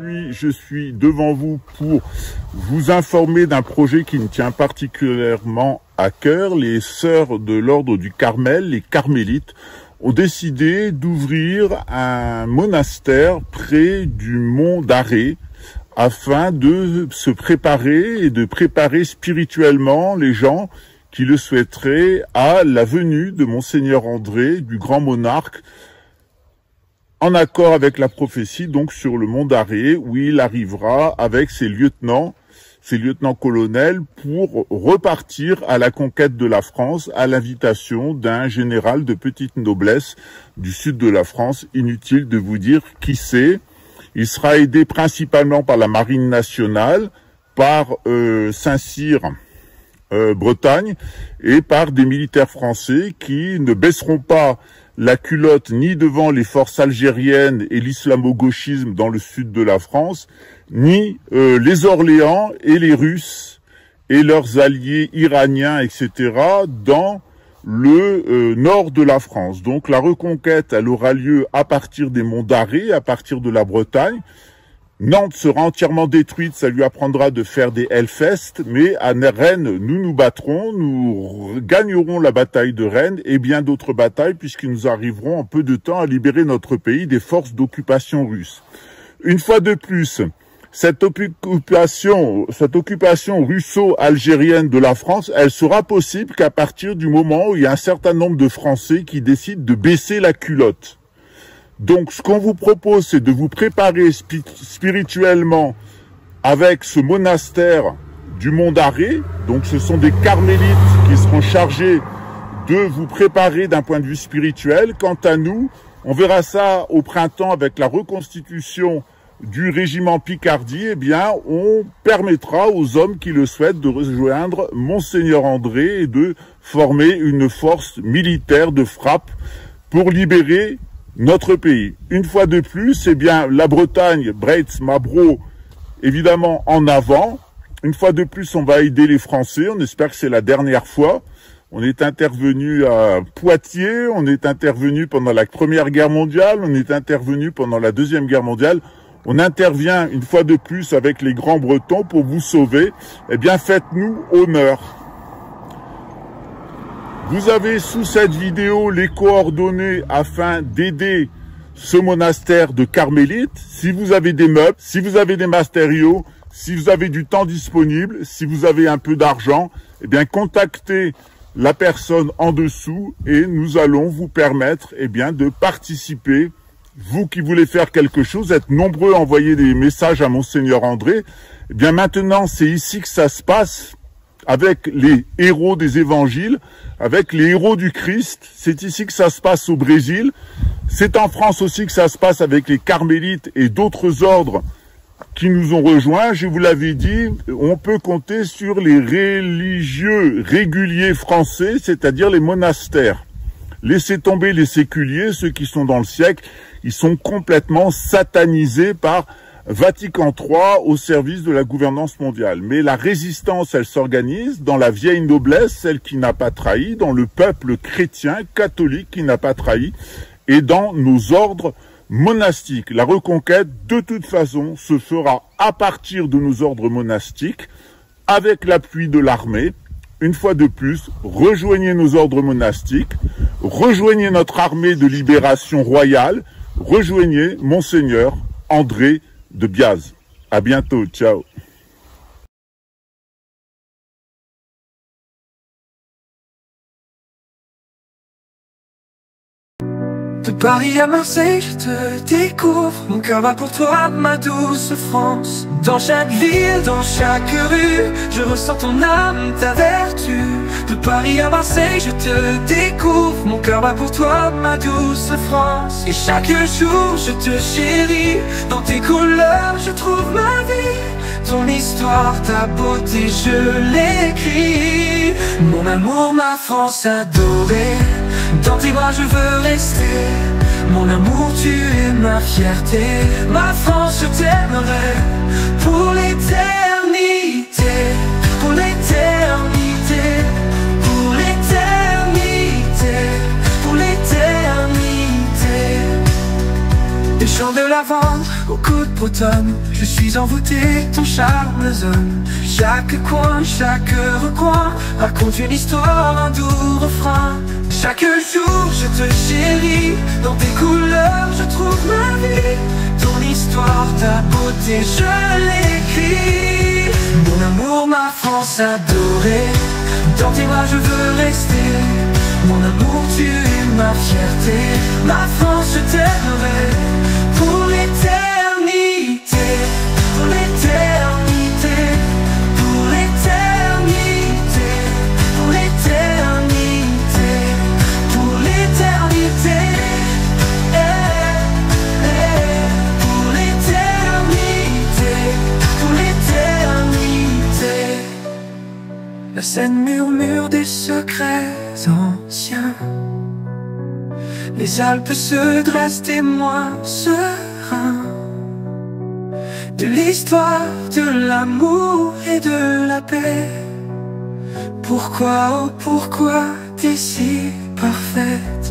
Aujourd'hui, je suis devant vous pour vous informer d'un projet qui me tient particulièrement à cœur. Les sœurs de l'ordre du Carmel, les carmélites, ont décidé d'ouvrir un monastère près du mont d'Arrée afin de se préparer et de préparer spirituellement les gens qui le souhaiteraient à la venue de Monseigneur André, du grand monarque, en accord avec la prophétie, donc sur le mont d'Arrée, où il arrivera avec ses lieutenants-colonels, pour repartir à la conquête de la France à l'invitation d'un général de petite noblesse du sud de la France. Inutile de vous dire qui c'est. Il sera aidé principalement par la marine nationale, par Saint-Cyr, Bretagne, et par des militaires français qui ne baisseront pas la culotte ni devant les forces algériennes et l'islamo-gauchisme dans le sud de la France, ni les Orléans et les Russes et leurs alliés iraniens, etc., dans le nord de la France. Donc la reconquête, elle aura lieu à partir des monts d'Arrée, à partir de la Bretagne. Nantes sera entièrement détruite, ça lui apprendra de faire des Hellfest, mais à Rennes, nous battrons, nous gagnerons la bataille de Rennes et bien d'autres batailles, puisque nous arriverons en peu de temps à libérer notre pays des forces d'occupation russes. Une fois de plus, cette occupation russo-algérienne de la France, elle sera possible qu'à partir du moment où il y a un certain nombre de Français qui décident de baisser la culotte. Donc, ce qu'on vous propose, c'est de vous préparer spirituellement avec ce monastère du mont d'Arrée. Donc, ce sont des carmélites qui seront chargés de vous préparer d'un point de vue spirituel. Quant à nous, on verra ça au printemps avec la reconstitution du régiment Picardie. Eh bien, on permettra aux hommes qui le souhaitent de rejoindre Monseigneur André et de former une force militaire de frappe pour libérer notre pays. Une fois de plus, eh bien, la Bretagne, Breitz, Mabro, évidemment en avant. Une fois de plus, on va aider les Français. On espère que c'est la dernière fois. On est intervenu à Poitiers, on est intervenu pendant la Première Guerre mondiale, on est intervenu pendant la Deuxième Guerre mondiale. On intervient une fois de plus avec les Grands Bretons pour vous sauver. Eh bien, faites-nous honneur. Vous avez sous cette vidéo les coordonnées afin d'aider ce monastère de carmélites. Si vous avez des meubles, si vous avez des matériaux, si vous avez du temps disponible, si vous avez un peu d'argent, eh bien contactez la personne en dessous et nous allons vous permettre eh bien de participer. Vous qui voulez faire quelque chose, êtes nombreux à envoyer des messages à Monseigneur André. Eh bien maintenant, c'est ici que ça se passe. Avec les héros des évangiles, avec les héros du Christ. C'est ici que ça se passe au Brésil. C'est en France aussi que ça se passe avec les carmélites et d'autres ordres qui nous ont rejoints. Je vous l'avais dit, on peut compter sur les religieux réguliers français, c'est-à-dire les monastères. Laissez tomber les séculiers, ceux qui sont dans le siècle, ils sont complètement satanisés par Vatican III au service de la gouvernance mondiale. Mais la résistance, elle s'organise dans la vieille noblesse, celle qui n'a pas trahi, dans le peuple chrétien, catholique qui n'a pas trahi, et dans nos ordres monastiques. La reconquête, de toute façon, se fera à partir de nos ordres monastiques, avec l'appui de l'armée. Une fois de plus, rejoignez nos ordres monastiques, rejoignez notre armée de libération royale, rejoignez Monseigneur André de Biaz. À bientôt, ciao. De Paris à Marseille, je te découvre. Mon cœur bat pour toi, ma douce France. Dans chaque ville, dans chaque rue, je ressens ton âme, ta vertu. De Paris à Marseille, je te découvre. Mon cœur bat pour toi, ma douce France. Et chaque jour, je te chéris. Dans tes couleurs, je trouve ma vie. Ton histoire, ta beauté, je l'écris. Mon amour, ma France adorée. Dans tes bras je veux rester. Mon amour, tu es ma fierté. Ma France, je t'aimerai pour l'éternité. Pour l'éternité. Pour l'éternité. Pour l'éternité. Des champs de lavande au coup de bretonne. Je suis envoûté, ton charme résonne. Chaque coin, chaque recoin raconte une histoire, un doux refrain. Chaque jour je te chéris, dans tes couleurs je trouve ma vie. Ton histoire, ta beauté, je l'écris. Mon amour, ma France adorée, dans tes bras je veux rester. Mon amour, tu es ma fierté, ma France, je t'aimerai pour l'éternité, pour l'éternité, pour l'éternité, pour l'éternité, pour l'éternité, pour l'éternité, pour l'éternité. La Seine murmure des secrets anciens, les Alpes se dressent témoins sereins de l'histoire, de l'amour et de la paix. Pourquoi, oh pourquoi t'es si parfaite?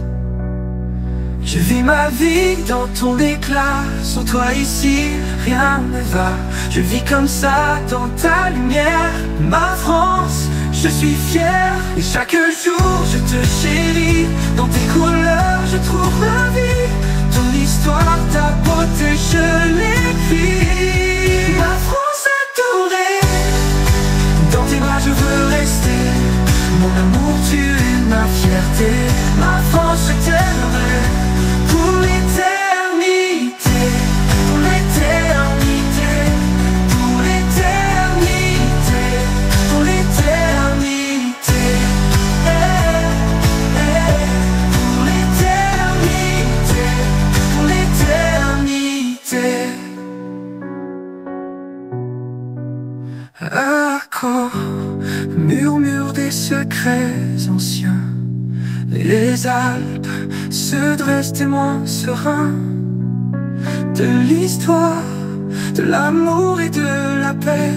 Je vis ma vie dans ton éclat, sans toi ici rien ne va. Je vis comme ça dans ta lumière, ma France, je suis fier. Et chaque jour je te chéris, dans tes couleurs je trouve ma vie. Ton histoire, ta beauté, je l'écris. Ma France adorée, dans tes bras je veux rester. Mon amour, tu es ma fierté, ma France, je t'aimerai pour l'éternité, pour l'éternité, pour l'éternité, pour l'éternité, pour l'éternité, pour l'éternité. Accord, murmure des secrets anciens. Les Alpes se dressent témoins sereins de l'histoire, de l'amour et de la paix.